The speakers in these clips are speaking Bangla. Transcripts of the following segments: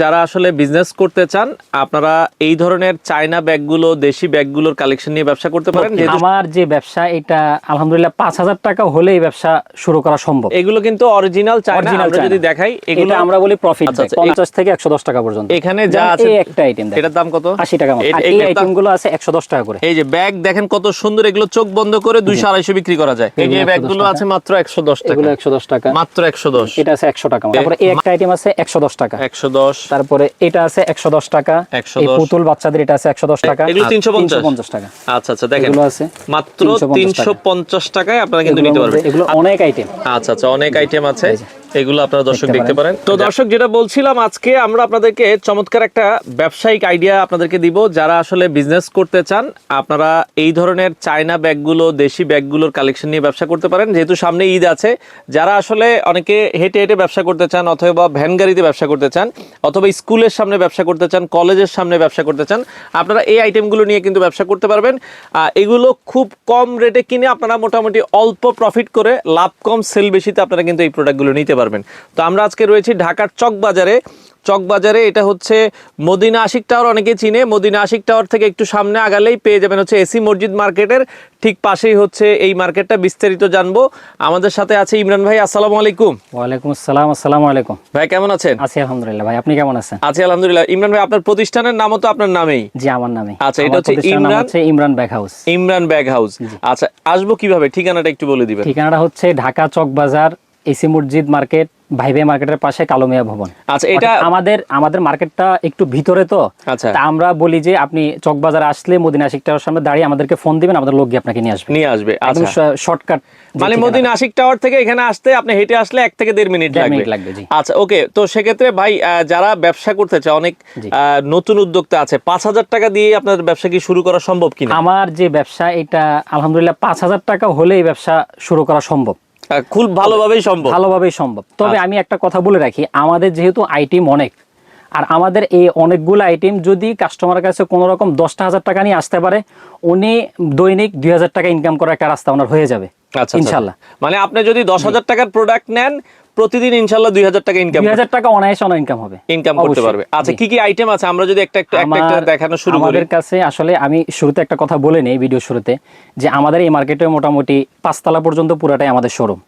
যারা আসলে বিজনেস করতে চান আপনারা এই ধরনের চায়না ব্যাগগুলো দেশি ব্যাগগুলোর কালেকশন নিয়ে ব্যবসা করতে পারেন। আমার যে ব্যবসা এটা আলহামদুলিল্লাহ ৫,০০০ টাকা হলে এই ব্যবসা শুরু করা সম্ভব। এগুলো কিন্তু অরিজিনাল চায়না। আমরা যদি দেখাই এগুলো আমরা বলি প্রফিট 50 থেকে 110 টাকা পর্যন্ত। এখানে যা আছে এই একটা আইটেম দেখেন এটার দাম কত? 80 টাকা মতো। আর এই আইটেমগুলো আছে 110 টাকা করে। এই যে ব্যাগ দেখেন কত সুন্দর, এগুলো চোখ বন্ধ করে 200-250 বিক্রি করা যায়। এই যে ব্যাগগুলো আছে মাত্র 110 টাকা। এগুলো 110 টাকা মাত্র 110। এটা আছে 100 টাকা। তারপরে এই একটা আইটেম আছে 110 টাকা। 110। তারপরে এটা আছে 110 টাকা। এই পুতুল বাচ্চাদের এটা আছে 110 টাকা। এগুলো 350 টাকা। আচ্ছা আচ্ছা দেখেন এগুলো আছে মাত্র 350 টাকায় আপনারা কিন্তু নিতে পারবেন। এগুলো অনেক আইটেম। আচ্ছা আচ্ছা অনেক আইটেম আছে, এগুলো আপনারা দর্শক দেখতে পারেন। তো দর্শক যেটা বলছিলাম, আজকে আমরা আপনাদেরকে চমৎকার একটা ব্যবসায়িক আইডিয়া আপনাদেরকে দিব। যারা আসলে বিজনেস করতে চান আপনারা এই ধরনের চায়না ব্যাগগুলো দেশি ব্যাগগুলোর কালেকশন নিয়ে ব্যবসা করতে পারেন। যেহেতু সামনে ঈদ আছে, যারা আসলে অনেকে হেঁটে হেঁটে ব্যবসা করতে চান অথবা ভ্যান গাড়িতে ব্যবসা করতে চান অথবা স্কুলের সামনে ব্যবসা করতে চান, কলেজের সামনে ব্যবসা করতে চান, আপনারা এই আইটেমগুলো নিয়ে কিন্তু ব্যবসা করতে পারবেন। এগুলো খুব কম রেটে কিনে আপনারা মোটামুটি অল্প প্রফিট করে লাভ কম সেল বেশিতে আপনারা কিন্তু এই প্রোডাক্টগুলো নিতে পারবেন। তো আমরা আজকে রয়েছি ঢাকার চকবাজারে। এটা হচ্ছে মদিনা আশিক টাওয়ার, অনেকে চিনে। মদিনা আশিক টাওয়ার থেকে একটু সামনে আগালেই পেয়ে যাবেন হচ্ছে এসি মসজিদ মার্কেটের ঠিক পাশেই হচ্ছে এই মার্কেটটা। বিস্তারিত জানবো। আমাদের সাথে আছে ইমরান ভাই। আসসালামু আলাইকুম। ওয়ালাইকুম আসসালাম। আসসালামু আলাইকুম ভাই, কেমন আছেন? আছি আলহামদুলিল্লাহ। ভাই আপনি কেমন আছেন? আছি আলহামদুলিল্লাহ। ইমরান ভাই, আপনার প্রতিষ্ঠানের নামও তো আপনার নামেই? জি, আমার নামে। আচ্ছা, এটা হচ্ছে Imran bag house. Imran bag house. আচ্ছা, আসবো কিভাবে? ঠিকানাটা একটু বলে দিবেন। ঠিকানাটা হচ্ছে ঢাকা চকবাজার এসি মসজিদ মার্কেট, ভাইবে মার্কেটের পাশে কালোমিয়া ভবন। আচ্ছা, এটা আমাদের মার্কেটটা একটু ভিতরে তো। আচ্ছা, তা আমরা বলি যে আপনি চকবাজার আসলে মদিনা আশিক টাওয়ার সামনে দাঁড়িয়ে আমাদেরকে ফোন দিবেন, আমাদের লোক গিয়ে আপনাকে নিয়ে আসবে। আচ্ছা, শর্টকাট। মানে মদিনা আশিক টাওয়ার থেকে এখানে আসতে আপনি হেঁটে আসলে 1 থেকে 1.5 মিনিট লাগবে। আচ্ছা, ওকে। তো সেক্ষেত্রে ভাই, যারা ব্যবসা করতে চায়, অনেক নতুন উদ্যোক্তা আছে, 5,000 টাকা দিয়ে আপনার ব্যবসা কি শুরু করা সম্ভব কিনা? আমার যে ব্যবসা এটা আলহামদুলিল্লাহ 5,000 টাকা হলে এই ব্যবসা শুরু করা সম্ভব। খুব ভালোভাবেই সম্ভব। তবে আমি একটা কথা বলে রাখি, আমাদের যেহেতু আইটেম অনেক, আর আমাদের এই অনেকগুলো আইটেম যদি কাস্টমারের কাছে কোনো রকম 10,000 টাকা নিয়ে আসতে পারে, উনি দৈনিক 2,000 টাকা ইনকাম করার একটা রাস্তা ওনার হয়ে যাবে ইনশাল্লাহ। মানে আপনি যদি 10,000 টাকার প্রোডাক্ট নেন, প্রতিদিন ইনশাআল্লাহ 2,000 টাকা ইনকাম, 2,000 টাকা অনায়াসে ইনকাম করতে পারবে। আচ্ছা, কি কি আইটেম আছে আমরা যদি একটা দেখানো শুরু করি? আমাদের কাছে আসলে আমি শুরুতে একটা কথা বলে নেই ভিডিও শুরুতে, যে আমাদের এই মার্কেটে মোটামুটি 5 তলা পর্যন্ত পুরাটাই আমাদের শোরুম।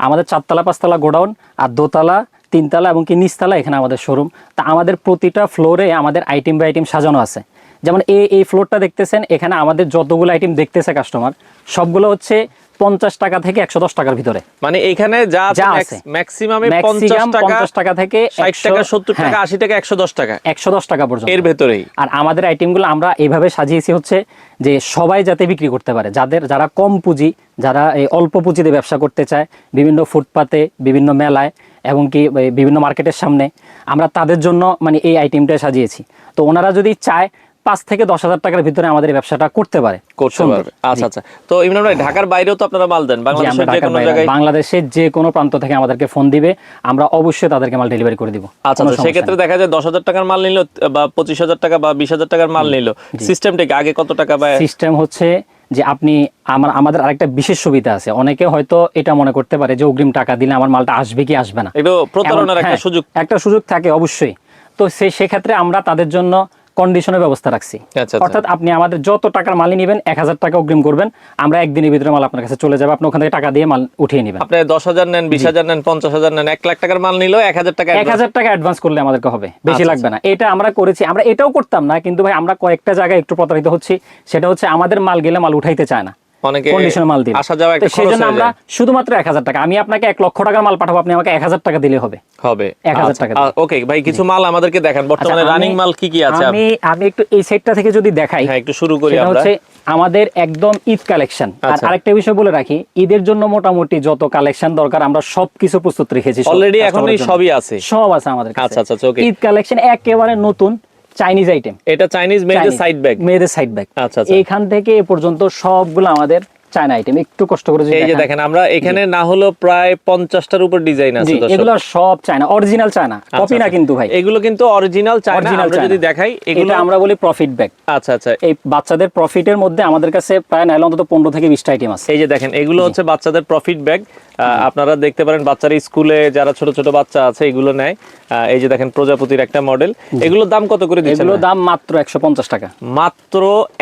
আমাদের 4 তলা 5 তলা গোডাউন, আর 2 তলা 3 তলা এবং কি নিচতলা এখানে আমাদের শোরুম। তা আমাদের প্রতিটা ফ্লোরে আমাদের আইটেম বাই আইটেম সাজানো আছে। যেমন এই ফ্লোরটা দেখতেছেন, এখানে আমাদের যতগুলো আইটেম দেখতেছে কাস্টমার, সবগুলো হচ্ছে 50 টাকা থেকে 110 টাকার ভিতরে। মানে এখানে যা আছে ম্যাক্সিমামে 50 টাকা থেকে 60 টাকা 70 টাকা 80 টাকা 110 টাকা পর্যন্ত এর ভেতরেই। আর আমাদের আইটেমগুলো আমরা এইভাবে সাজিয়েছি হচ্ছে যে সবাই যাতে বিক্রি করতে পারে, যারা কম পুঁজি, যারা এই অল্প পুঁজিতে ব্যবসা করতে চায়, বিভিন্ন ফুটপাতে, বিভিন্ন মেলায় এবং কি বিভিন্ন মার্কেটের সামনে, আমরা তাদের জন্য মানে এই আইটেমটা সাজিয়েছি। তো ওনারা যদি চায় 5 থেকে 10,000 টাকার ভিতরে আমাদের এই ব্যবসাটা করতে পারবে। আচ্ছা আচ্ছা। তো ইমরান ভাই, ঢাকার বাইরেও তো আপনারা মাল দেন? বাংলাদেশের যে কোনো প্রান্ত থেকে আমাদেরকে ফোন দিবে, আমরা অবশ্যই তাদেরকে মাল ডেলিভারি করে দিব। আচ্ছা, সেক্ষেত্রে দেখা যায় 10,000 টাকার মাল নিল বা 25,000 টাকা বা 20,000 টাকার মাল নিল, সিস্টেমটা আগে কত টাকা? সিস্টেম হচ্ছে যে আপনি আমাদের আরেকটা বিশেষ সুবিধা আছে। অনেকে হয়তো এটা মনে করতে পারে যে অগ্রিম টাকা দিলে আমার মালটা আসবে কি আসবে না, এটা প্রতারণার একটা সুযোগ থাকে অবশ্যই। তো সেক্ষেত্রে আমরা তাদের জন্য কন্ডিশনের ব্যবস্থা রাখছি। অর্থাৎ আপনি আমাদের যত টাকার মালই নেবেন 1,000 টাকা অগ্রিম করবেন, আমরা একদিনের ভিতরে মাল আপনার কাছে চলে যাবে, আপনি ওখান থেকে টাকা দিয়ে মাল উঠিয়ে নেবেন। আপনি 10,000 নেন, 20,000 নেন, 50,000 নেন, 1 লাখ টাকার মাল নিলো 1,000 টাকা অ্যাডভান্স করলে আমাদেরকে হবে, বেশি লাগবে না। এটা আমরা করেছি। আমরা এটাও করতাম না, কিন্তু ভাই আমরা কয়েকটা জায়গায় একটু প্রতারিত হচ্ছি। সেটা হচ্ছে আমাদের মাল গেলে মাল উঠাইতে চায় না, আমরা শুধুমাত্র 1,000 টাকা। আমি আপনাকে 1 লক্ষ টাকার মাল পাঠাবো, আপনি আমাকে 1,000 টাকা দিলে হবে। 1,000 টাকা। ওকে ভাই, কিছু মাল আমাদেরকে দেখান, বর্তমানে রানিং মাল কি কি আছে? আমি একটু এই সাইডটা থেকে যদি দেখাই, একটু শুরু করি আমরা। হচ্ছে আমাদের একদম ঈদ কালেকশন। আর আরেকটা বিষয় বলে রাখি, ঈদের জন্য মোটামুটি যত কালেকশন দরকার আমরা সবকিছু প্রস্তুত রেখেছি অলরেডি। এখন সবই আছে, সব আছে আমাদের কাছে। আচ্ছা আচ্ছা, ওকে। ঈদ কালেকশন একেবারে নতুন চাইনিজ আইটেম। এটা চাইনিজ মেয়েদের সাইড ব্যাগ। আচ্ছা, এইখান থেকে এ পর্যন্ত সবগুলো আমাদের চায়না আইটেম, একটু কষ্ট করে যদি এই যে দেখেন আমরা এখানে না হলো প্রায় 50টার উপর ডিজাইন আছে দর্শক। এগুলো সব চায়না, অরিজিনাল চায়না, কপি না কিন্তু ভাই, এগুলো কিন্তু অরিজিনাল চায়না। আমরা যদি দেখাই এগুলো আমরা বলি প্রফিট ব্যাগ। আচ্ছা আচ্ছা, এই বাচ্চাদের প্রফিটের মধ্যে আমাদের কাছে প্রায় নাইলে অন্তত 15 থেকে 20টা আইটেম আছে। এই যে দেখেন এগুলো হচ্ছে বাচ্চাদের প্রফিট ব্যাগ। আপনারা দেখতে পারেন বাচ্চারা স্কুলে যারা ছোট ছোট বাচ্চা আছে এগুলো নেয়। এই যে দেখেন প্রজাপতির একটা মডেল, এগুলোর দাম কত করে দিচ্ছেন? এগুলোর দাম মাত্র 150 টাকা। মাত্র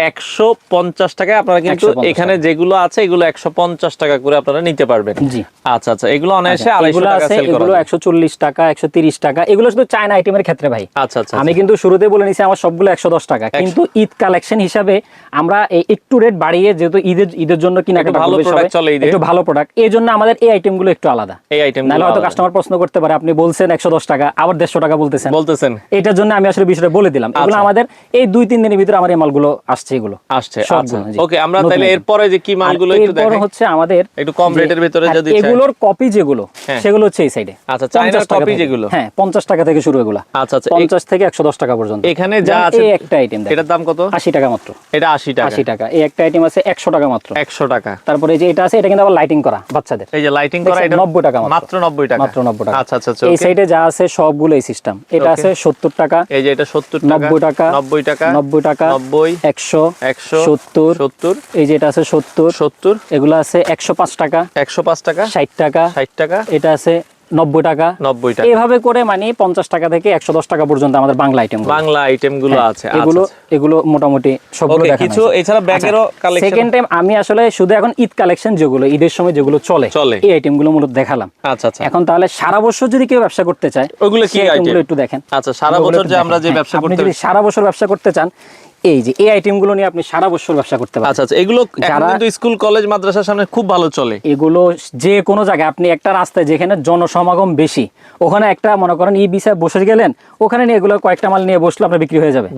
150 টাকায় আপনারা কিন্তু এখানে যেগুলো আছে এগুলো 150 টাকা করে আপনারা নিতে পারবেন। জি আচ্ছা আচ্ছা, এগুলো অনায়াসে 250 টাকা সেল করা এগুলো 140 টাকা 130 টাকা, এগুলো শুধু চায়না আইটেমের ক্ষেত্রে ভাই। আচ্ছা আচ্ছা, আমি কিন্তু শুরুতে বলে নিছি আমার সবগুলো 110 টাকা, কিন্তু ঈদ কালেকশন হিসাবে আমরা এই একটু রেট বাড়িয়ে, যেহেতু ঈদের জন্য কেনাকাটা ভালো প্রোডাক্ট চলে, একটু ভালো প্রোডাক্ট, এই জন্য আমাদের এই আইটেমগুলো একটু আলাদা। এই আইটেম নাহলে হয়তো কাস্টমার প্রশ্ন করতে পারে আপনি বলছেন 110 টাকা আবার 150 টাকা বলতেছেন। এটার জন্য আমি আসলে বিষয়টা বলে দিলাম। এগুলো আমাদের এই 2-3 দিনের ভিতরে আমার এই মালগুলো আসছে, এগুলো আসছে। আচ্ছা ওকে, আমরা তাহলে এরপরে যে কি মালগুলো একটু দেখাই। এরপর হচ্ছে আমাদের একটু কম রেটের ভিতরে যদি চাই, এগুলোর কপি যেগুলো সেগুলো হচ্ছে এই সাইডে। আচ্ছা, চায়নার কপি যেগুলো, হ্যাঁ 50 টাকা থেকে শুরু এগুলো। আচ্ছা আচ্ছা, 50 থেকে 110 টাকা পর্যন্ত। এখানে যা আছে এই একটা আইটেম দেখেন, এটার দাম কত? 80 টাকা মাত্র। এটা 80 টাকা। 80 টাকা। এই একটা আইটেম আছে 100 টাকা মাত্র। 100 টাকা। তারপরে এই যে এটা আছে, এটা কিন্তু আবার লাইটিং করা বাচ্চাদের। এই যে লাইটিং করা, এটা 90 টাকা মাত্র 90 টাকা। মাত্র 90 টাকা। আচ্ছা আচ্ছা, এই সাইডে যা আছে সবগুলো এই সিস্টেম। এটা আছে 70 টাকা। এই যে এটা 70 টাকা, 90 টাকা, 90 টাকা, 90 টাকা, 90, 100, 100, 70, 70, এই যে এটা আছে 70, 70, এগুলো আছে 105 টাকা, 105 টাকা, 60 টাকা, 60 টাকা, এটা আছে 90 টাকা, 90 টাকা। এইভাবে করে মানে 50 টাকা থেকে 110 টাকা পর্যন্ত আমাদের বাংলা আইটেম, বাংলা আইটেম গুলো আছে। এগুলো মোটামুটি সবগুলো দেখানো কিছু এছাড়া ব্যাগেরও কালেকশন। সেকেন্ড টাইম আমি আসলে শুধু এখন ঈদ কালেকশন যেগুলো ঈদের সময় যেগুলো চলে এই আইটেম গুলো মূলত দেখালাম। আচ্ছা আচ্ছা, এখন তাহলে সারা বছর যদি কেউ ব্যবসা করতে চায় ওগুলো কি আইটেম একটু দেখেন। আচ্ছা, সারা বছর যে আমরা যে ব্যবসা করতে, আপনি যদি সারা বছর ব্যবসা করতে চান, এই যে এই আইটেম গুলো নিয়ে আপনি সারা বছর ব্যবসা করতে পারেন। আচ্ছা আচ্ছা, এগুলো এখন কিন্তু স্কুল কলেজ মাদ্রাসার সামনে খুব ভালো চলে। এগুলো যে কোনো জায়গায় আপনি একটা রাস্তায় যেখানে জনসমাগম বেশি, ওখানে একটা মনে করেন ই বিষয়ে বসে গেলেন, ওখানে নিয়ে এগুলো কয়েকটা মাল নিয়ে বসলে আপনার বিক্রি হয়ে যাবে।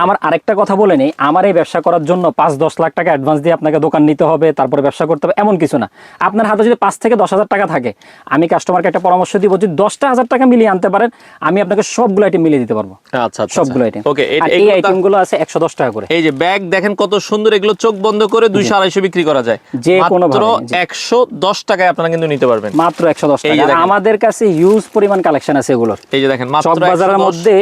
আমার আরেকটা কথা বলে নেই, আমার এই ব্যবসা করার জন্য 5-10 লাখ টাকা অ্যাডভান্স দিয়ে আপনাকে দোকান নিতে হবে, তারপরে ব্যবসা করতে হবে এমন কিছু না। আপনার হাতে যদি 5 থেকে 10 হাজার টাকা থাকে, আমি কাস্টমারকে একটা পরামর্শ দিব, যদি 10টা হাজার টাকা মিলিয়ে আনতে পারেন, আমি আপনাকে সবগুলো আইটেম মিলিয়ে দিতে পারবো। আচ্ছা, সবগুলো আইটেম। ওকে, এই আইটেমগুলো আছে 110 টাকা করে। এই যে ব্যাগ দেখেন কত সুন্দর, এগুলো চোখ বন্ধ করে 200-250 বিক্রি করা যায়, যে কোনো মাত্র 110 টাকায় আপনারা কিন্তু নিতে পারবেন, মাত্র 110 টাকা। আমাদের কাছে হিউজ পরিমাণ কালেকশন আছে এগুলোর। এই যে দেখেন মাত্র বাজারের মধ্যে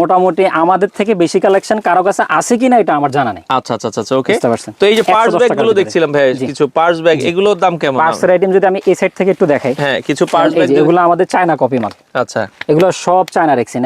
মোটামুটি আমাদের থেকে বেশি কালেকশন কারো কাছে আছে কিনা এটা আমার জানা নেই। আচ্ছা আচ্ছা আচ্ছা, ওকে। তো এই যে পার্স ব্যাগ গুলো দেখছিলাম ভাই, কিছু পার্স ব্যাগ, এগুলোর দাম কেমন? পার্সের আইটেম যদি আমি এই সাইড থেকে একটু দেখাই, হ্যাঁ কিছু পার্স ব্যাগ, এগুলো আমাদের চায়না কপি মাল। আচ্ছা, এগুলো সব চায়না রেক্সিন,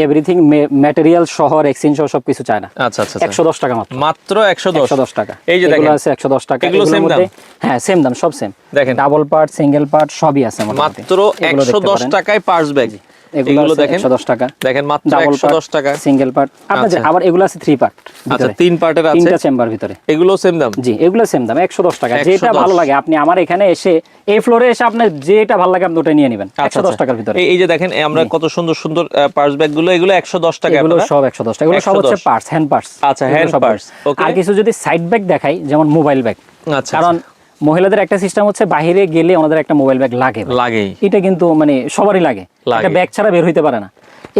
এভরিথিং ম্যাটেরিয়াল সহ রেক্সিন সহ সবকিছু চায়না। আচ্ছা আচ্ছা, 110 টাকা মাত্র, মাত্র 110 টাকা। এই যে দেখেন এগুলো আছে 110 টাকা। এগুলো সেম দাম? হ্যাঁ সেম দাম, সব সেম। দেখেন ডাবল পার্ট, সিঙ্গেল পার্ট সবই আছে মাত্র 110 টাকায় পার্স ব্যাগ। এগুলো দেখেন 110 টাকা, দেখেন মাত্র 110 টাকা। সিঙ্গেল পার্ট আপনাদের, আবার এগুলো আছে 3 পার্ট। আচ্ছা, 3 পার্টের আছে, 3টা চেম্বার ভিতরে। এগুলো সেম দাম? জি, এগুলো সেম দাম 110 টাকা। যেটা ভালো লাগে আপনি আমার এখানে এসে, এই ফ্লোরে এসে আপনার যেটা ভালো লাগে আপনি ওটা নিয়ে নেবেন 110 টাকার ভিতরে। এই যে দেখেন আমরা কত সুন্দর সুন্দর পার্স ব্যাগ গুলো, এগুলো 110 টাকা। এগুলো সব 110 টাকা। এগুলো সব হচ্ছে পার্টস, হ্যান্ড পার্টস। আচ্ছা, হ্যান্ড পার্টস। ওকে। আর কিছু যদি সাইড ব্যাগ দেখাই, যেমন মোবাইল ব্যাগ। আচ্ছা, কারণ মহিলাদের একটা সিস্টেম হচ্ছে বাইরে গেলে ওনাদের একটা মোবাইল ব্যাগ লাগেই, এটা কিন্তু মানে সবারই লাগে, একটা ব্যাগ ছাড়া বের হইতে পারে না।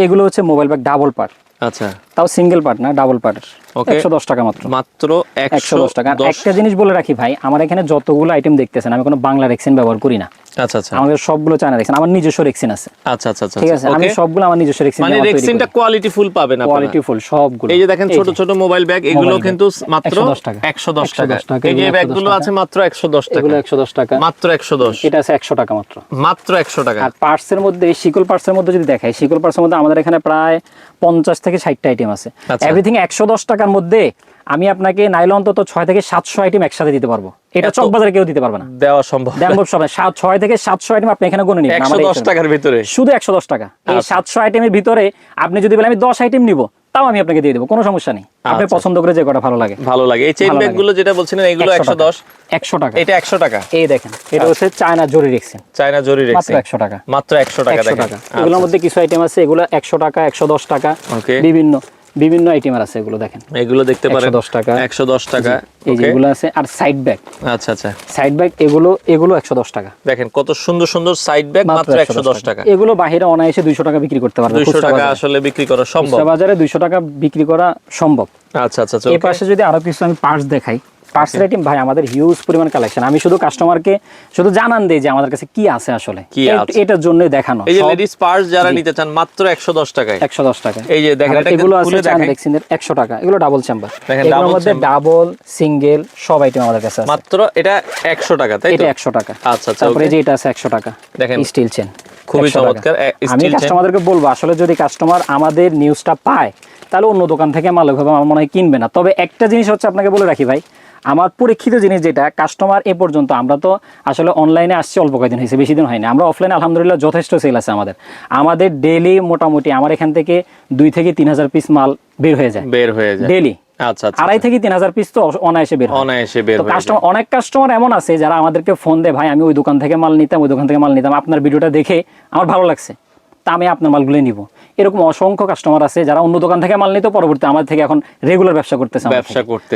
এগুলো হচ্ছে মোবাইল ব্যাগ ডাবল পার্ট। আচ্ছা, তাও সিঙ্গেল পার্ট না, ডাবল পার্ট। 110 টাকা মাত্র, মাত্র 110 টাকা। একটা জিনিস বলে রাখি ভাই, আমার এখানে যতগুলো আইটেম দেখতেছেন আমি কোনো বাংলা রেক্সিন ব্যবহার করি না। আচ্ছা আচ্ছা, আমাদের সবগুলো চায়না রেক্সিন, আমার নিজস্ব রেক্সিন আছে। আচ্ছা আচ্ছা, ঠিক আছে, আমি সবগুলো আমার নিজস্ব রেক্সিন, মানে রেক্সিনটা কোয়ালিটি ফুল পাবেন আপনারা, কোয়ালিটি ফুল সবগুলো। এই যে দেখেন ছোট ছোট মোবাইল ব্যাগ, এগুলো কিন্তু মাত্র 110 টাকা। এই যে ব্যাগগুলো আছে মাত্র 110 টাকা, এগুলো 110 টাকা, মাত্র 110। এটা আছে 100 টাকা মাত্র, মাত্র 100 টাকা। আর পার্টসের মধ্যে, শিকল পার্টসের মধ্যে যদি দেখাই, শিকল পার্টসের মধ্যে আমাদের এখানে প্রায় 50 থেকে 60টা আইটেম আছে। এভরিথিং 110 টাকার মধ্যে আমি আপনাকে নাইলে অন্তত 6 থেকে 700 আইটেম একসাথে দিতে পারবো। এটা চকবাজারে কেউ দিতে পারবে না, দেওয়া সম্ভব না। 6 থেকে 700 আইটেম আপনি এখানে গুনে নিবেন 110 টাকার ভিতরে, শুধু 110 টাকা। এই 700 আইটেমের ভিতরে আপনি যদি বলেন আমি 10 আইটেম নিব, তাও আমি আপনাকে দিয়ে দেবো, কোনো সমস্যা নেই। আপনি পছন্দ করে যে কটা ভালো লাগে। এই চেইন ব্যাগ গুলো যেটা বলছিলেন, এগুলো 110 টাকা। এটা 100 টাকা। এই দেখেন, এটা হচ্ছে চায়না জরি রেক্সিন, চায়না জরি রেক্সিন, মাত্র 100 টাকা, মাত্র 100 টাকা। দেখেন এগুলোর মধ্যে কিছু আইটেম আছে, এগুলো 100 টাকা, 110 টাকা, বিভিন্ন আইটেমের আছে। এগুলো দেখেন, এগুলো দেখতে পারেন 110 টাকা, 110 টাকা। এই যেগুলো আছে। আর সাইড ব্যাগ, আচ্ছা আচ্ছা, সাইড ব্যাগ এগুলো 110 টাকা। দেখেন কত সুন্দর সুন্দর সাইড ব্যাগ, মাত্র 110 টাকা। এগুলো বাইরে অনায়াসে 200 টাকা বিক্রি করতে পারবে। 200 টাকা আসলে বিক্রি করা সম্ভব, বাজারে 200 টাকা বিক্রি করা সম্ভব। আচ্ছা আচ্ছা, এই পাশে যদি আরো কিছু আমি পার্টস দেখাই, পার্সেল আইটেম ভাই আমাদের হিউজ পরিমাণ কালেকশন। আমি শুধু কাস্টমারকে শুধু জানান দেই যে আমাদের কাছে কি আছে আসলে, এটার জন্যই দেখানো। এই যে লেডিস পার্স যারা নিতে চান মাত্র 110 টাকায়, 110 টাকা। এই যে দেখেন এটা এগুলো আছে খুলে চান দেখেন দেখছেন 100 টাকা, এগুলো ডাবল চেম্বার। দেখেন এগুলোর ডাবল মধ্যে ডাবল সিঙ্গেল সব আইটেম আমাদের কাছে আছে। মাত্র এটা 100 টাকা, তাই তো? এটা 100 টাকা। আচ্ছা আচ্ছা, তারপরে যে এটা আছে 100 টাকা, দেখেন স্টিল চেন, খুবই চমৎকার আমি কাস্টমারদেরকে বলবো আসলে যদি কাস্টমার আমাদের নিউজটা পায় তাহলে অন্য দোকান থেকে মাল ওইভাবে আমার মনে হয় কিনবে না। তবে একটা জিনিস হচ্ছে আপনাকে বলে রাখি ভাই, আমার পরীক্ষিত জিনিস যেটা কাস্টমার এ পর্যন্ত, আমরা তো আসলে অনলাইনে আসছি অল্প কয়েকদিন হয়েছে, বেশি দিন হয়নি। আমরা অফলাইনে আলহামদুলিল্লাহ যথেষ্ট সেল আছে আমাদের ডেইলি মোটামুটি আমার এখান থেকে 2 থেকে 3,000 পিস মাল বের হয়ে যায় ডেইলি। আচ্ছা আচ্ছা, 2.5 থেকে 3,000 পিস তো অনায়াসে বের হয়। কাস্টমার, অনেক কাস্টমার এমন আছে যারা আমাদেরকে ফোন দেয়, ভাই আমি ওই দোকান থেকে মাল নিতাম, আপনার ভিডিওটা দেখে আমার ভালো লাগছে, তা আমি আপনার মালগুলো নিব। এরকম অসংখ্য কাস্টমার আছে যারা অন্য দোকান থেকে মাল নিতে পরবর্তী আমাদের থেকে এখন রেগুলার ব্যবসা করতেছে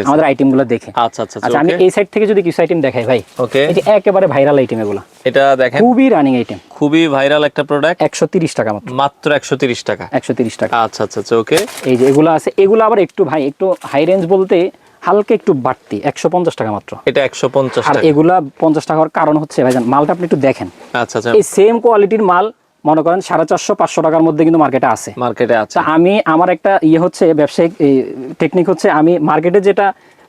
আমাদের আইটেমগুলো দেখে। আচ্ছা আচ্ছা, আমি এই সাইড থেকে যদি কিছু আইটেম দেখাই ভাই, ওকে, এটা একেবারে ভাইরাল আইটেম, এগুলো এটা দেখেন খুবই রানিং আইটেম, খুবই ভাইরাল একটা প্রোডাক্ট। 130 টাকা মাত্র 130 টাকা, 130 টাকা। আচ্ছা আচ্ছা ওকে। এই যে এগুলো আছে, এগুলো আবার একটু ভাই একটু হাই রেঞ্জ বলতে হালকা একটু বাড়তি, 150 টাকা মাত্র। এটা 150 আর টাকা। এগুলা 50 টাকার কারণ হচ্ছে ভাইজান মালটা আপনি একটু দেখেন। আচ্ছা আচ্ছা, এই সেম কোয়ালিটির মাল মনে করেন 450-500 টাকার মধ্যে কিন্তু মার্কেটে আছে। আমি আমার একটা হচ্ছে ব্যবসায়িক টেকনিক হচ্ছে, আমি মার্কেটে যেটা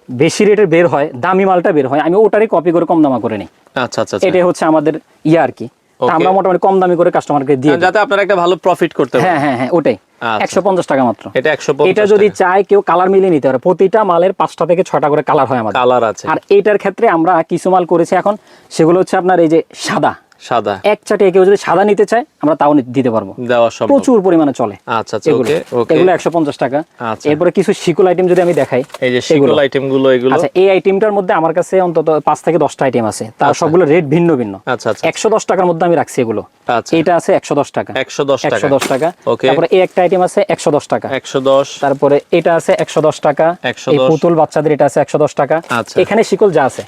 বেশি রেটের বের হয়, দামি মালটা বের হয়, আমি ওটারই কপি করে কম দামা করে নিই। আচ্ছা আচ্ছা, এটাই হচ্ছে আমাদের আর কি। আমরা মোটামুটি কম দামি করে কাস্টমারকে দিই যাতে আপনারা একটা ভালো প্রফিট করতে পারেন। হ্যাঁ ওটাই। 150 টাকা মাত্র। এটা যদি চাই কেউ কালার মিলিয়ে নিতে পারে, প্রতিটা মালের 5টা থেকে 6টা করে কালার হয় আমাদের। কালার আছে। আর এটার ক্ষেত্রে আমরা কিছু মাল করেছি এখন, সেগুলো হচ্ছে আপনার এই যে সাদা এক চাটে কেউ যদি সাদা নিতে চায় আমরা তাও দিতে পারবো, প্রচুর পরিমাণে চলে। আচ্ছা আচ্ছা, এগুলো 150 টাকা। এরপরে কিছু শিকল আইটেম যদি আমি দেখাই, এই যে শিকল আইটেম গুলো, এগুলো আচ্ছা এই আইটেমটার মধ্যে আমার কাছে অন্তত 5 থেকে 10টা আইটেম আছে, তার সবগুলো রেট ভিন্ন ভিন্ন। আচ্ছা আচ্ছা, 110 টাকার মধ্যে আমি রাখছি এগুলো। এটা আছে 110 টাকা, 110 টাকা। তারপরে এই একটা আইটেম আছে 110 টাকা, 110। তারপরে এটা আছে 110 টাকা, এই পুতুল বাচ্চাদের এটা আছে 110 টাকা। এখানে শিকল যা আছে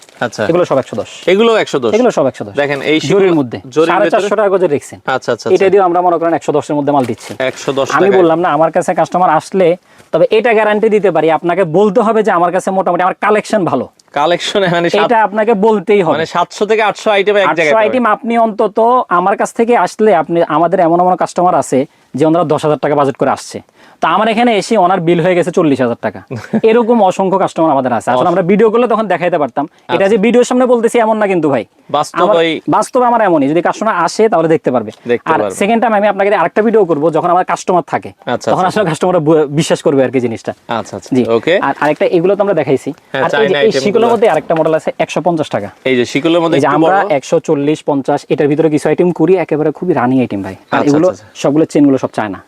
এগুলো সব 110, এগুলো 110, এগুলো সব 110। দেখেন এই জরির মধ্যে 450 টাকা করে রেখছেন। আচ্ছা আচ্ছা, এটা দিয়ে আমরা মনে করেন 110 এর মধ্যে মাল দিচ্ছি। 110 টাকা। আমি বললাম না আমার কাছে কাস্টমার আসলে, তবে এটা গ্যারান্টি দিতে পারি, আপনাকে বলতে হবে যে আমার কাছে মোটামুটি আমার কালেকশন ভালো। কালেকশন মানে এটা আপনাকে বলতেই হবে, মানে 700 থেকে 800 আইটেম এক জায়গায় 800 আইটেম আপনি অন্তত আমার কাছ থেকে আসলে, আপনি আমাদের এমন কাস্টমার আছে যে ওনারা 10,000 টাকা বাজেট করে আসছে, তো আমার এখানে এসে ওনার বিল হয়ে গেছে 40,000 টাকা। এরকম অসংখ্য কাস্টমার আমাদের আছে। আসলে আমরা ভিডিও করলে তখন দেখাইতে পারতাম, এটা যে ভিডিওর সামনে বলতেছি এমন না কিন্তু ভাই, বাস্তবে আমার এমনই, যদি কাস্টমার আসে তাহলে দেখতে পারবে। আর সেকেন্ড টাইম আমি আপনাকে আরেকটা ভিডিও করব যখন আমার কাস্টমার থাকে, তখন আসলে কাস্টমাররা বিশ্বাস করবে আর কি জিনিসটা। আচ্ছা আচ্ছা, ওকে। আর আরেকটা এগুলো তো আমরা দেখাইছি। আর এই শিকলের মধ্যে আরেকটা মডেল আছে 150 টাকা। এই যে শিকলের মধ্যে আমরা 140-50 এটার ভিতরে কিছু আইটেম করি, একেবারে খুবই রানিং আইটেম ভাই। আর এগুলো সবগুলো চেনগুলো সব চায় না,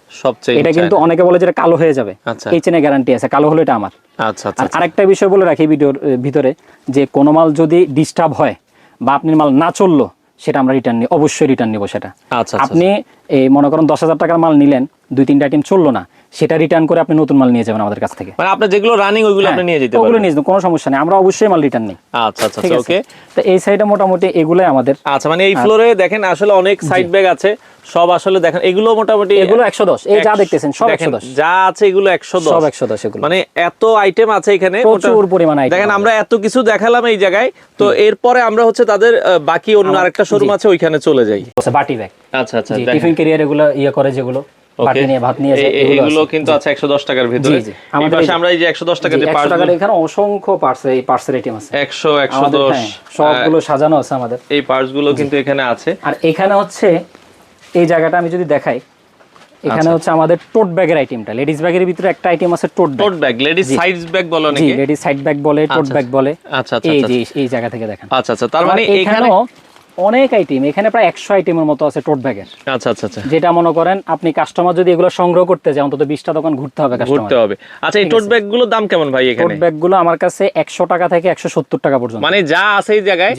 এটা কিন্তু অনেকে বলে যেটা কালো হয়ে যাবে, এই চেনে গ্যারান্টি আছে, কালো হলো এটা আমার। আচ্ছা আচ্ছা, আরেকটা বিষয় বলে রাখি ভিডিওর ভিতরে, যে কোনো মাল যদি ডিস্টার্ব হয় বা আপনার মাল না চললো, সেটা আমরা অবশ্যই রিটার্ন নিব সেটা। আপনি এই মনে করেন 10,000 টাকার মাল নিলেন, 2-3টা আইটেম চললো না, সেটা রিটার্ন করে আপনি নতুন মাল নিয়ে যাবেন আমাদের কাছ থেকে। মানে আপনি যেগুলো রানিং ওইগুলো আপনি নিয়ে যেতে পারবেন, ওগুলো নিয়ে যাবেন, কোনো সমস্যা নেই, আমরা অবশ্যই মাল রিটার্ন নিই। আচ্ছা আচ্ছা, ওকে। তো এই সাইডে মোটামুটি এগুলাই আমাদের। আচ্ছা, মানে এই ফ্লোরে দেখেন আসলে অনেক সাইড ব্যাগ আছে, সব আসলে দেখেন এগুলো মোটামুটি এগুলো 110, এই যা দেখতেছেন সব 110, যা আছে এগুলো 110, সব 110 এগুলো। মানে এত আইটেম আছে এখানে, প্রচুর পরিমাণ আইটেম। দেখেন আমরা এত কিছু দেখালাম এই জায়গায়, তো এরপরে আমরা হচ্ছে তাদের বাকি অন্য আরেকটা শোরুম আছে ওইখানে চলে যাই। বাটি ব্যাগ, আচ্ছা আচ্ছা, টিফিন ক্যারিয়ার এগুলো করে যেগুলো বাটি নিয়ে ভাত নিয়ে যায়, এগুলো কিন্তু আছে 110 টাকার ভিতরে। এই পাশে আমরা এই যে 110 টাকা দিয়ে পার্স, এখানে অসংখ্য পার্সেল আইটেম আছে, 100 110 সবগুলো সাজানো আছে আমাদের। এই পার্স গুলো কিন্তু এখানে আছে। আর এখানে হচ্ছে এই জায়গাটা আমি যদি দেখাই, এখানে হচ্ছে আমাদের টোট ব্যাগের আইটেমটা, লেডিস ব্যাগের ভিতরে একটা আইটেম আছে টোট ব্যাগ, লেডিস সাইড ব্যাগ বলে নাকি? লেডিস সাইড ব্যাগ বলে, টোট ব্যাগ বলে। আচ্ছা আচ্ছা, এই জায়গা থেকে দেখেন। আচ্ছা আচ্ছা, তার মানে এখানে অনেক আইটেম, এখানে প্রায় 100 আইটেমের মতো আছে টোট ব্যাগের। আচ্ছা আচ্ছা আচ্ছা, যেটা মনে করেন আপনি কাস্টমার যদি এগুলো সংগ্রহ করতে যায় অন্তত 20টা দোকান ঘুরতে হবে। আচ্ছা, এই টোট ব্যাগ গুলোর দাম কেমন ভাই এখানে? টোট ব্যাগ গুলো আমার কাছে 100 টাকা থেকে 170 টাকা পর্যন্ত, মানে যা আছে এই জায়গায়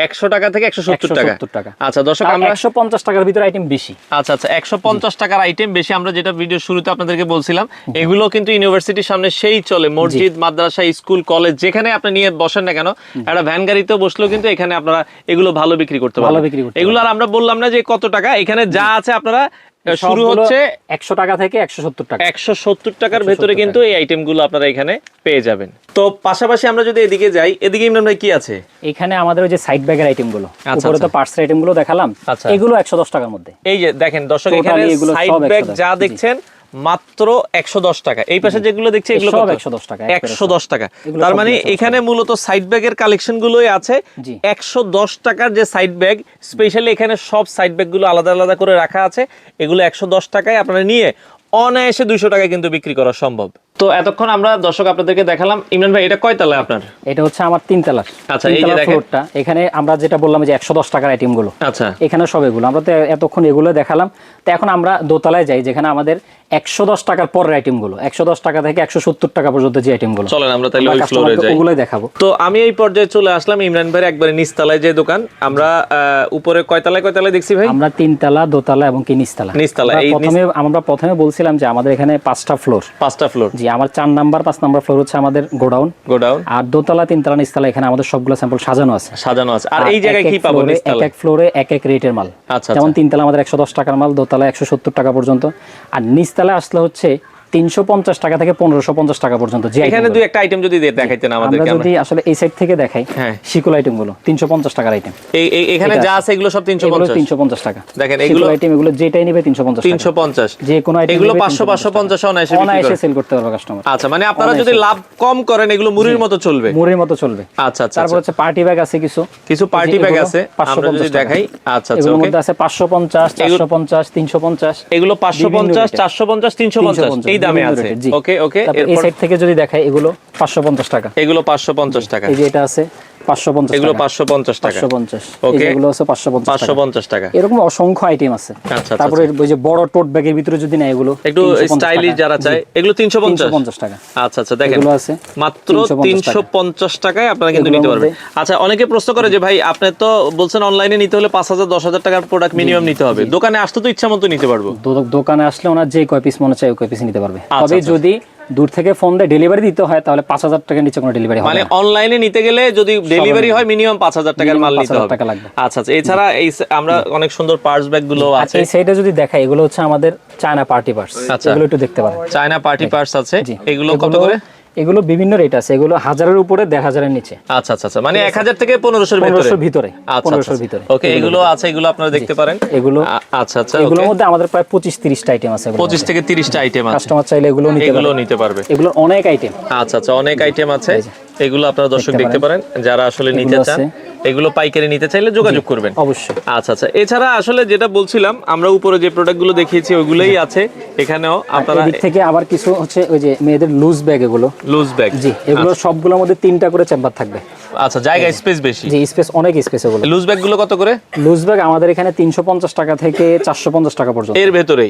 100 টাকা থেকে 170 টাকা। আচ্ছা দর্শক, আমরা 150 টাকার ভিতরে আইটেম বেশি। আচ্ছা আচ্ছা, 150 টাকার আইটেম বেশি। আমরা যেটা ভিডিও শুরুতে আপনাদেরকে বলছিলাম, এগুলো কিন্তু ইউনিভার্সিটির সামনে সেই চলে, মসজিদ, মাদ্রাসা, স্কুল, কলেজ, যেখানে আপনি নিয়ে বসেন না কেন, একটা ভ্যান গাড়িতেও বসলেও কিন্তু এখানে আপনারা এগুলো ভালো বিক্রি করতে পারবেন। এগুলো আর আমরা বললাম না যে কত টাকা, এখানে যা আছে আপনারা শুরু হচ্ছে 100 টাকা থেকে 170 টাকা। 170 টাকার ভেতরে কিন্তু এই আইটেমগুলো আপনারা এখানে পেয়ে যাবেন। তো পাশাপাশি আমরা যদি এদিকে যাই, এদিকে ইমরান ভাই কি আছে? এখানে আমাদের ওই যে সাইড ব্যাগের আইটেমগুলো, আচ্ছা, উপরে তো পার্টসের আইটেমগুলো দেখালাম, আচ্ছা। এগুলো 110 টাকার মধ্যে। এই যে দেখেন দর্শক, Totally এখানে এগুলো সাইড সব ব্যাগ 110 যা জি। দেখছেন মাত্র 110 টাকা। এই পাশে যেগুলো দেখছি এগুলো সব কত? 110 টাকা, একবারে 110 টাকা। এগুলো তার সব মানে 110 এখানে মূলত সাইড ব্যাগের কালেকশন গুলোই আছে। জি। 110 টাকার যে সাইড ব্যাগ, স্পেশালি এখানে সব সাইড ব্যাগ গুলো আলাদা আলাদা করে রাখা আছে। এগুলো 110 টাকায় আপনারা নিয়ে অনায়াসে 200 টাকায় কিন্তু বিক্রি করা সম্ভব। তো এতক্ষণ আমরা দর্শক আপনাদেরকে দেখালাম। ইমরান ভাই, এটা কয় তলায় আপনার? এটা হচ্ছে আমার 3 তলার। আচ্ছা, এই যে দেখেন ফ্লোরটা, এখানে আমরা যেটা বললাম যে 110 টাকার আইটেম গুলো, আচ্ছা এখানে সব এগুলো আমরা তো এতক্ষণ এগুলো দেখালাম। তো এখন আমরা দোতলায় যাই, যেখানে আমাদের 110 টাকার পরের আইটেম গুলো, 110 টাকা থেকে 170 টাকা পর্যন্ত যে আইটেম গুলো, চলেন আমরা তাহলে ওই ফ্লোরে যাই, ওগুলোই দেখাবো। তো আমি এই পর্যায়ে চলে আসলাম ইমরান ভাইয়ের একবারে নিচতলায় যে দোকান। আমরা উপরে কয়তলায় দেখছি ভাই? আমরা 3 তলা, দোতলা এবং কি নিচতলা। নিচতলা। এই আমরা প্রথমে বলছিলাম যে আমাদের এখানে 5টা ফ্লোর। 5টা ফ্লোর। জি, আমার 4 নাম্বার 5 নাম্বার ফ্লোর হচ্ছে আমাদের গোডাউন। আর দোতলা, 3 তলা, নিচতলা এখানে আমাদের সবগুলো স্যাম্পল সাজানো আছে। আর এই জায়গায় কি পাবো নিচতলায়? এক ফ্লোরে এক এক রেটের মাল। আচ্ছা, যেমন 3 তলা আমাদের 110 টাকার মাল, দোতলা 170 টাকা পর্যন্ত, আর নিচতলা আসলে হচ্ছে 350 টাকা থেকে 1550 টাকা পর্যন্ত। যে এখানে দুই একটা আইটেম যদি দেখাইতেন আমাদেরকে। আমরা যদি আসলে এই সাইড থেকে দেখাই, হ্যাঁ, শিকল আইটেম গুলো 350 টাকার আইটেম। এখানে যা আছে এগুলো সব 350 টাকা। দেখেন এগুলো আইটেম, এগুলো যেটাই নেবে 350 যে কোনো আইটেম এগুলো 500 550 অনায়াসে বিক্রি করে সেল করতে পারবে কাস্টমার। আচ্ছা, মানে আপনারা যদি লাভ কম করেন এগুলো মুড়ির মতো চলবে। মুড়ির মতো চলবে। আচ্ছা আচ্ছা। তারপর হচ্ছে পার্টি ব্যাগ আছে, কিছু পার্টি ব্যাগ আছে আমরা যদি দেখাই। আচ্ছা আচ্ছা, এগুলোর মধ্যে আছে 550, 450, 350। এগুলো 550, 450, 350 এই দামে আছে। ওকে ওকে। এই সাইড থেকে যদি দেখাই, এগুলো 550 টাকা। এগুলো 550 টাকা। এই যে এটা আছে 550 টাকা। এগুলো 550 টাকা। 550। ওকে, এগুলো আছে 550 টাকা। এরকম অসংখ্য আইটেম আছে। আচ্ছা। তারপরে ওই যে বড় টোট ব্যাগের ভিতরে যদি না, এগুলো একটু স্টাইলিশ যারা চায়, এগুলো 350 টাকা। আচ্ছা আচ্ছা, দেখেন এগুলো আছে মাত্র 350 টাকায় আপনারা কিন্তু নিতে পারবেন। আচ্ছা, অনেকে প্রশ্ন করে যে ভাই আপনি তো বলছেন অনলাইনে নিতে হলে 5000 10000 টাকার প্রোডাক্ট মিনিমাম নিতে হবে, দোকানে আসতে তো ইচ্ছা মতো নিতে পারবো। দোকানে আসলে ওনার যে কয় পিস মনে চায় ওই কয় পিস নিতে পারবে। তবে আচ্ছা। যদি দূর থেকে ফোন দিয়ে ডেলিভারি দিতে হয়, তাহলে 5000 টাকার নিচে কোনো ডেলিভারি হবে না। মানে অনলাইনে নিতে গেলে যদি ডেলিভারি হয় মিনিমাম 5000 টাকার মাল নিতে হবে। আচ্ছা আচ্ছা। এছাড়া এই আমরা অনেক সুন্দর পার্টস ব্যাগ গুলো আছে। এই সাইডে যদি দেখাই, এগুলো হচ্ছে আমাদের চায়না পার্টি পার্টস। এগুলো একটু দেখতে পারেন, চায়না পার্টি পার্টস আছে। এগুলো কত করে? এগুলো বিভিন্ন রেট আছে, এগুলো 1000 এর উপরে 1000 এর নিচে। আচ্ছা আচ্ছা, মানে 1000 থেকে 1500 এর ভিতরে। আচ্ছা 1500 এর ভিতরে। ওকে, এগুলো আছে, এগুলো আপনারা দেখতে পারেন। এগুলো আচ্ছা আচ্ছা। এগুলোর মধ্যে আমাদের প্রায় 25-30 টা আইটেম আছে। 25 থেকে 30 টা আইটেম আছে। কাস্টমার চাইলে এগুলো নিতে পারবে। এগুলো অনেক আইটেম। আচ্ছা আচ্ছা, অনেক আইটেম আছে। এগুলো আপনারা দর্শক দেখতে পারেন, যারা আসলে নিতে চান। এগুলো পাইকারি নিতে চাইলে যোগাযোগ করবেন অবশ্যই। আচ্ছা আচ্ছা। এছাড়া আসলে যেটা বলছিলাম, আমরা উপরে যে প্রোডাক্টগুলো দেখিয়েছি ওইগুলোই আছে এখানেও। আপনারা এদিক থেকে আবার কিছু হচ্ছে ওই যে মেয়েদের লুজ ব্যাগ, এগুলো লুজ ব্যাগ। জি, এগুলো সবগুলোর মধ্যে 3টা করে চেম্বার থাকবে। আচ্ছা, জায়গা স্পেস বেশি। জি, স্পেস অনেক স্পেস। এগুলো লুজ ব্যাগ গুলো কত করে? লুজ ব্যাগ আমাদের এখানে 350 টাকা থেকে 450 টাকা পর্যন্ত। এর ভিতরে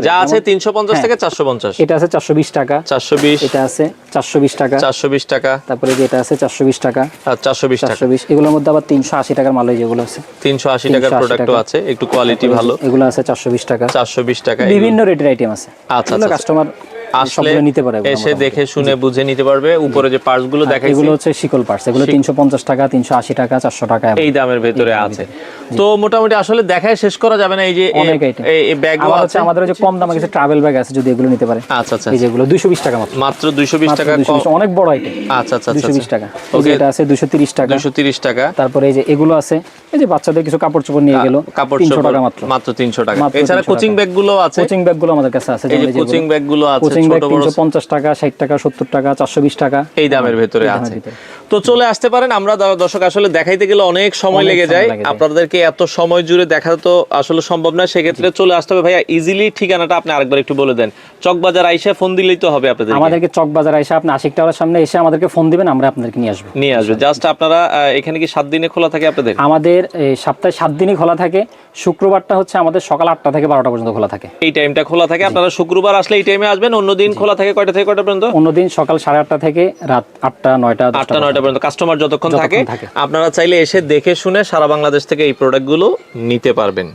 যা আছে 350 থেকে 450। এটা আছে 420 টাকা। 420। এটা আছে 420 টাকা। 420 টাকা। তারপরে যে এটা আছে 420 টাকা। আর 420 টাকা। 420। এগুলোর মধ্যে আবার 380 টাকার মাল যেগুলো আছে, 380 টাকার প্রোডাক্টও আছে, একটু কোয়ালিটি ভালো। এগুলো আছে 420 টাকা। 420 টাকা। বিভিন্ন রেটের আইটেম আছে। আচ্ছা আচ্ছা। কাস্টমার আসলে নিতে পারে, এসে দেখে শুনে বুঝে নিতে পারবে। উপরে যে পার্টস গুলো দেখাইছি, এগুলো হচ্ছে শিকল পার্টস। এগুলো 350 টাকা, 380 টাকা, 400 টাকা এই দামের ভিতরে আছে। তো মোটামুটি আসলে দেখায় শেষ করা যাবে না। এই যে অনেক আইটেম। এই ব্যাগও আছে আমাদের যে কম দামে কিছু ট্রাভেল ব্যাগ আছে, যদি এগুলো নিতে পারে। আচ্ছা আচ্ছা। এই যেগুলো 220 টাকা মাত্র 220 টাকা। অনেক বড় আইটেম। আচ্ছা আচ্ছা। 220 টাকা। ওকে, এটা আছে 230 টাকা। 230 টাকা। তারপরে এই যে এগুলো আছে, এই যে বাচ্চাদের কিছু কাপড় চোপড় নিয়ে গেল, 300 টাকা মাত্র 300 টাকা। এছাড়া কোচিং ব্যাগ গুলো আছে। কোচিং ব্যাগ গুলো আমাদের কাছে আছে। এই যে কোচিং ব্যাগ গুলো আছে, ছোট বড় 350 টাকা, 60 টাকা, 70 টাকা, 420 টাকা এই দামের ভিতরে আছে। তো চলে আসতে পারেন। আমরা দর্শক আসলে দেখাইতে গেলে অনেক সময় লেগে যায়, আপনাদেরকে এত সময় জুড়ে দেখা তো আসলে সম্ভব না। সেক্ষেত্রে চলে আসতে হবে। ভাইয়া ইজিলি ঠিকানাটা আপনি আরেকবার একটু বলে দেন। চকবাজার আইসা ফোন দিলেই তো হবে আপনাদের? আমাদেরকে চকবাজার আইসা আপনি আশিক টাওয়ারের সামনে এসে আমাদেরকে ফোন দিবেন, আমরা আপনাদেরকে নিয়ে আসবো। জাস্ট আপনারা এখানে কি 7 দিনে খোলা থাকে আপনাদের? আমাদের সপ্তাহে 7 দিনই খোলা থাকে। শুক্রবারটা হচ্ছে আমাদের সকাল 8টা থেকে 12টা পর্যন্ত খোলা থাকে। এই টাইমটা খোলা থাকে। আপনারা শুক্রবার আসলে এই টাইমে আসবেন। অন্য দিন খোলা থাকে কয়টা থেকে কয়টা পর্যন্ত? অন্য দিন সকাল 8:30 থেকে রাত 8টা 9টা 8টা 9টা পর্যন্ত কাস্টমার যতক্ষণ থাকে। আপনারা চাইলে এসে দেখে শুনে সারা বাংলাদেশ থেকে এই প্রোডাক্টগুলো নিতে পারবেন।